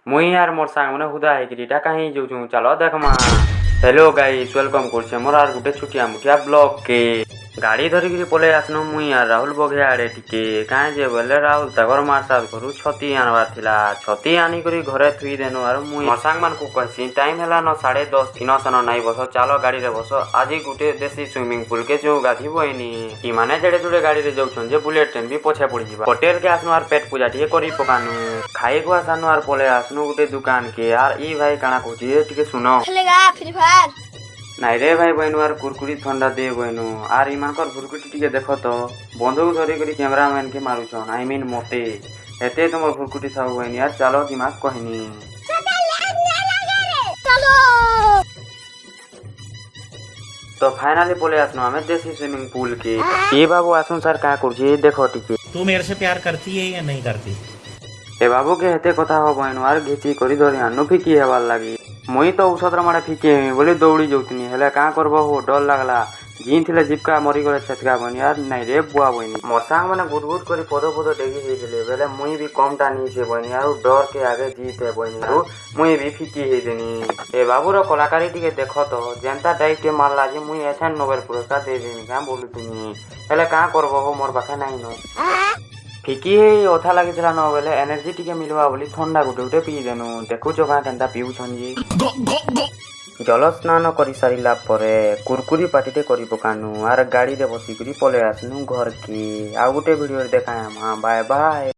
मुई यार मोर सांग मैंने हुदा है कि कहीं जाऊँ चलो देखमा। हेलो गाइस वेलकम करछे मोर आर गुटे छुटिया मुटिया ब्लॉग के गाड़ी धरिकी पलि आसनु मुई यार राहुल बघे आड़े टिके काहे जे बोले राहुल तगर मार साथ घरु छती आनबार थिला छती आनी करी घरे थुई देनु आर मुई मोर सांग मान को कहसी टाइम हैला न 10:30 इनो सन नाई बसो चलो गाड़ी रे बसो आज गुटे देसी स्विमिंग पूल के जो गाधी बइनी ई माने जेडे जुडे गाड़ी रे जाउछन जे बुलेट ट्रेन भी पछे पड़ी जिबा होटल के आसनु आर पेट पूजा टिके करी पकानु खाई को आसनु आर पले आसनु गुटे दुकान के यार ई भाई काना कहछि टिके सुनो खेलेगा फ्री फायर नाई रे भाई बहनू आर कुरकुरी ठंडा दे बहनू आर इमानकर भुरकुटी टिके देखो तो बंदूक धरी करी कैमरामैन के मारुछन आई मीन मोते एते तुमर भुरकुटी था बहनी यार चलो दिमाग कहनी चलो तो फाइनली बोले आसनो हमें देसी स्विमिंग पूल के ए बाबू आसुन सर का करछी देखो टिके तू मेरे से प्यार करती है या नहीं करती? ए बाबू के हेते कथा हो बहनू आर घिची करी धरी हानु फिकी हेबार लागी मुई तो औषध माड़े फिके बोले दौड़ी जाऊतनी हेले का करबो हो डर लागला जीन थिले जीपका मरी गले छतका बनी यार नहीं रे बुआ बनी मोर सांग माने गुड गुड करी पदो पदो डेगी हेले बेले मुई भी कम टानी से बनी यार डर के आगे जीते बनी यार मुई भी फिकी हे देनी ए बाबू रो कलाकारी टिके देखो तो जनता डाइट के मारला जे मुई एथन नोबेल पुरस्कार दे देनी का बोलु तुनी हेले का करबो हो मोर पाखे नहीं नो फिकी हे ओथा लागि थिला न बेले एनर्जी टिके मिलवा बोली ठंडा गुटे गुटे पी देनु देखु जो का केनता पिउछन जी जल स्नान करी सारिला परे कुरकुरी पार्टी करी पकानु आर गाड़ी रे बसी करी पले आसनु घर की आ गुटे वीडियो देखाया बाय बाय।